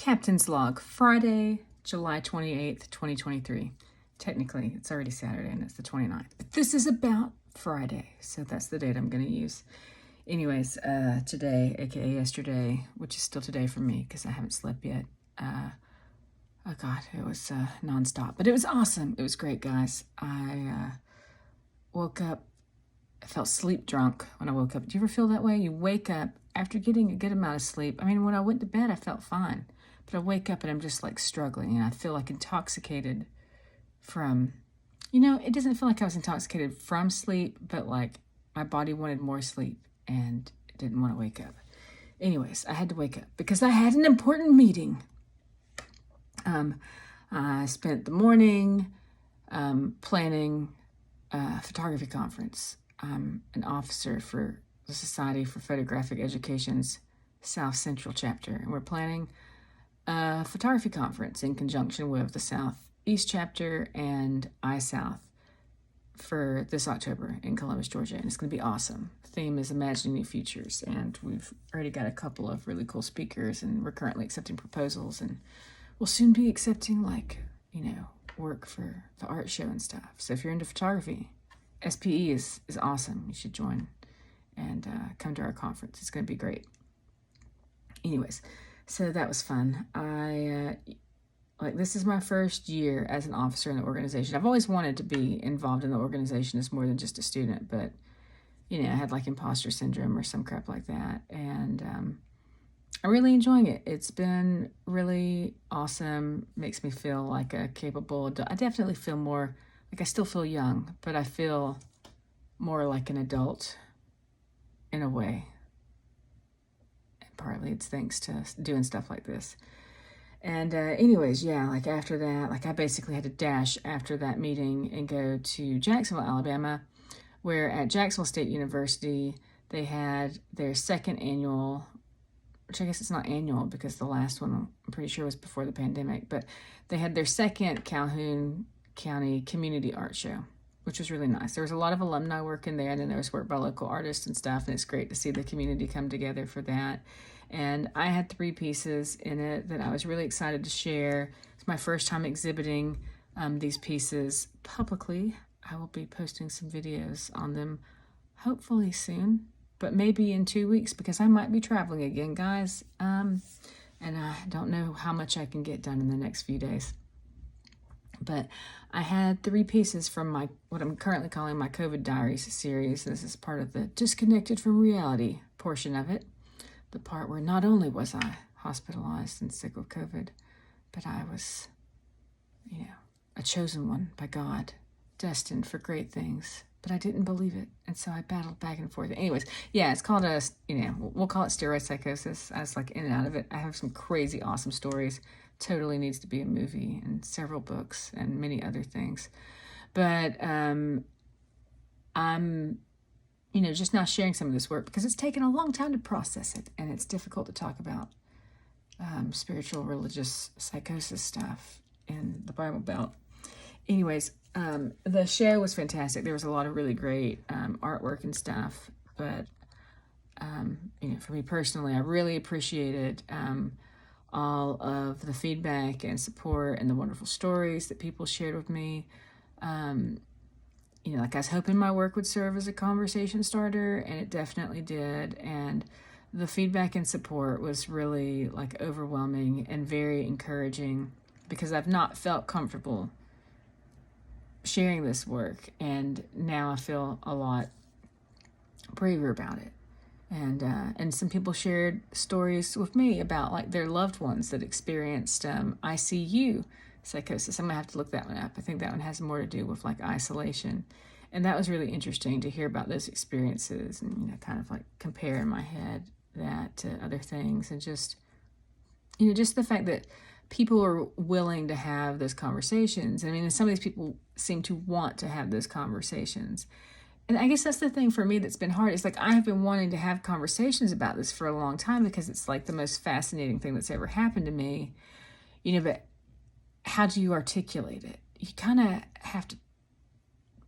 Captain's Log, Friday, July 28th, 2023. Technically, it's already Saturday and it's the 29th, but this is about Friday, so that's the date I'm going to use. Anyways, today, aka yesterday, which is still today for me because I haven't slept yet. Oh God, it was nonstop, but it was awesome. It was great, guys. I woke up, I felt sleep drunk when I woke up. Do you ever feel that way? You wake up after getting a good amount of sleep. I mean, when I went to bed, I felt fine, but I wake up and I'm just like struggling and I feel like intoxicated from, it doesn't feel like I was intoxicated from sleep, but like my body wanted more sleep and it didn't want to wake up. Anyways, I had to wake up because I had an important meeting. I spent the morning planning a photography conference. I'm an officer for the Society for Photographic Education's South Central chapter, and we're planning a photography conference in conjunction with the Southeast chapter and iSouth for this October in Columbus, Georgia, and it's going to be awesome. The theme is Imagining New Futures, and we've already got a couple of really cool speakers, and we're currently accepting proposals, and we'll soon be accepting, work for the art show and stuff. So if you're into photography, SPE is awesome. You should join and come to our conference. It's going to be great. Anyways, so that was fun. This is my first year as an officer in the organization. I've always wanted to be involved in the organization as more than just a student, but, I had imposter syndrome or some crap like that. And I'm really enjoying it. It's been really awesome. Makes me feel like a capable adult. I definitely feel more, I still feel young, but I feel more like an adult in a way. And partly it's thanks to doing stuff like this. And anyways, after that, I basically had to dash after that meeting and go to Jacksonville, Alabama, where at Jacksonville State University, they had their second annual, which I guess it's not annual because the last one I'm pretty sure was before the pandemic, but they had their second Calhoun County Community Art Show, which was really nice. There was a lot of alumni work in there, and then there was work by local artists and stuff, and it's great to see the community come together for that. And I had 3 pieces in it that I was really excited to share. It's my first time exhibiting these pieces publicly. I will be posting some videos on them hopefully soon, but maybe in 2 weeks because I might be traveling again, guys. And I don't know how much I can get done in the next few days. But I had 3 pieces from what I'm currently calling my COVID Diaries series. This is part of the Disconnected from Reality portion of it. The part where not only was I hospitalized and sick with COVID, but I was, a chosen one by God, destined for great things. But I didn't believe it, and so I battled back and forth. Anyways, it's called we'll call it steroid psychosis. I was in and out of it. I have some crazy awesome stories. Totally needs to be a movie and several books and many other things. But I'm, just now sharing some of this work because it's taken a long time to process it, and it's difficult to talk about spiritual, religious psychosis stuff in the Bible Belt. Anyways, the show was fantastic. There was a lot of really great artwork and stuff, but for me personally, I really appreciated all of the feedback and support and the wonderful stories that people shared with me. I was hoping my work would serve as a conversation starter, and it definitely did. And the feedback and support was really overwhelming and very encouraging because I've not felt comfortable sharing this work, and now I feel a lot braver about it. And some people shared stories with me about their loved ones that experienced ICU psychosis. I'm gonna have to look that one up. I think that one has more to do with isolation, and that was really interesting to hear about those experiences and compare in my head that to other things, and just the fact that people are willing to have those conversations. I mean, some of these people seem to want to have those conversations. And I guess that's the thing for me that's been hard. It's I have been wanting to have conversations about this for a long time because it's the most fascinating thing that's ever happened to me. But how do you articulate it? You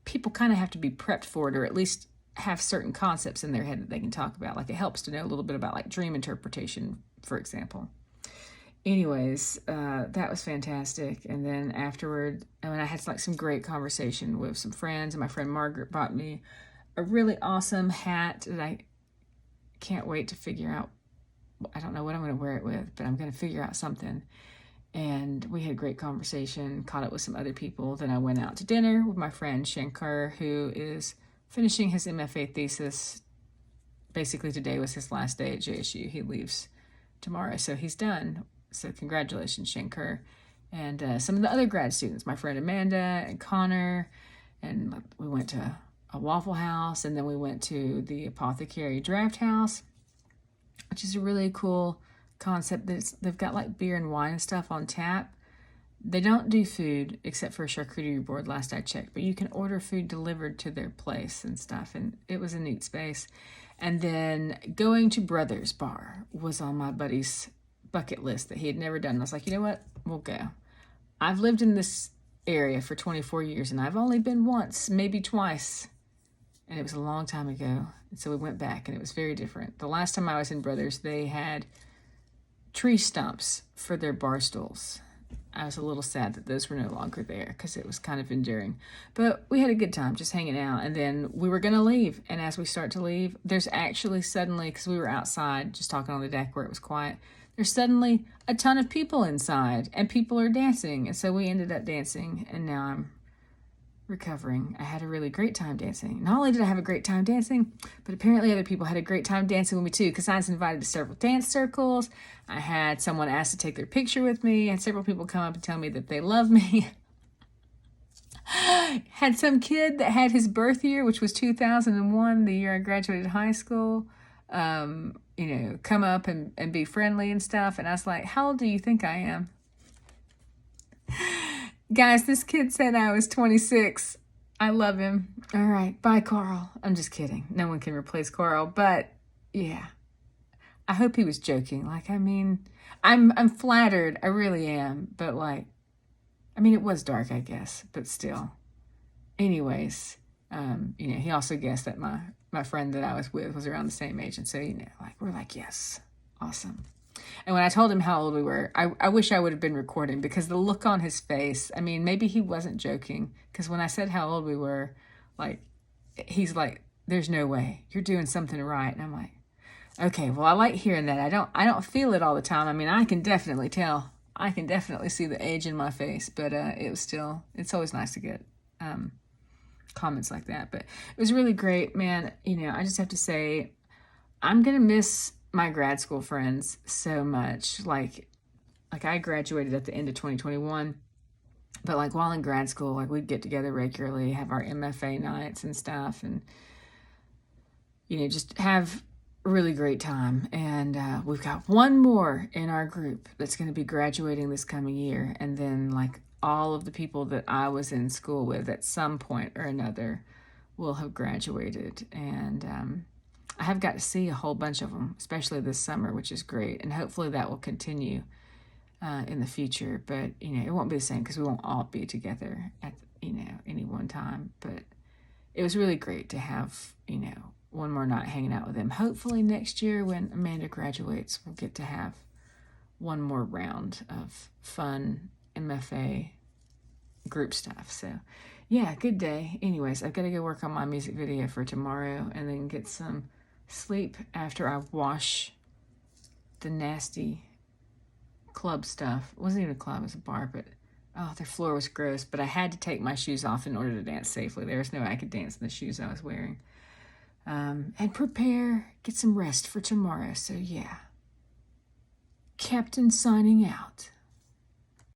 people kind of have to be prepped for it, or at least have certain concepts in their head that they can talk about. It helps to know a little bit about dream interpretation, for example. anyways, that was fantastic. And then afterward, I mean, I had like some great conversation with some friends, and my friend Margaret bought me a really awesome hat that I can't wait to figure out. I don't know what I'm going to wear it with, but I'm going to figure out something. And we had a great conversation, caught up with some other people. Then I went out to dinner with my friend Shankar, who is finishing his MFA thesis. Basically, today was his last day at JSU. He leaves tomorrow, so he's done. So congratulations, Shankar. And some of the other grad students, my friend Amanda and Connor, and we went to a Waffle House, and then we went to the Apothecary Draft House, which is a really cool concept. They've got like beer and wine and stuff on tap. They don't do food except for a charcuterie board last I checked, but you can order food delivered to their place and stuff, and it was a neat space. And then going to Brothers Bar was on my buddy's bucket list that he had never done. I was like, you know what? We'll go. I've lived in this area for 24 years, and I've only been once, maybe twice, and it was a long time ago. And so we went back, and it was very different. The last time I was in Brothers, they had tree stumps for their bar stools. I was a little sad that those were no longer there because it was kind of enduring. But we had a good time just hanging out. And then we were going to leave. And as we start to leave, there's actually suddenly, because we were outside just talking on the deck where it was quiet, there's suddenly a ton of people inside and people are dancing. And so we ended up dancing, and now I'm recovering. I had a really great time dancing. Not only did I have a great time dancing, but apparently other people had a great time dancing with me too, because I was invited to several dance circles. I had someone ask to take their picture with me. I had several people come up and tell me that they love me. Had some kid that had his birth year, which was 2001, the year I graduated high school, come up and be friendly and stuff. And I was like, how old do you think I am? Guys, this kid said I was 26. I love him. All right. Bye, Carl. I'm just kidding. No one can replace Carl. But, yeah. I hope he was joking. Like, I mean, I'm flattered. I really am. But, like, I mean, it was dark, I guess. But still. Anyways, he also guessed that my friend that I was with was around the same age. And so, we're like, yes. Awesome. And when I told him how old we were, I wish I would have been recording, because the look on his face, I mean, maybe he wasn't joking, because when I said how old we were, like, he's like, there's no way, you're doing something right. And I'm like, okay, well, I like hearing that. I don't feel it all the time. I mean, I can definitely tell. I can definitely see the age in my face, but it's always nice to get comments like that. But it was really great, man. I just have to say, I'm going to miss my grad school friends so much. Like I graduated at the end of 2021, but like while in grad school, like we'd get together regularly, have our MFA nights and stuff, and just have a really great time. And we've got one more in our group that's going to be graduating this coming year, and then like all of the people that I was in school with at some point or another will have graduated. And I have got to see a whole bunch of them, especially this summer, which is great. And hopefully that will continue in the future. But, it won't be the same because we won't all be together at, any one time. But it was really great to have, one more night hanging out with them. Hopefully next year when Amanda graduates, we'll get to have one more round of fun MFA group stuff. So, yeah, good day. Anyways, I've got to go work on my music video for tomorrow and then get some sleep after I wash the nasty club stuff. It wasn't even a club, it was a bar, but their floor was gross. But I had to take my shoes off in order to dance safely. There was no way I could dance in the shoes I was wearing. And get some rest for tomorrow. So yeah, Captain signing out.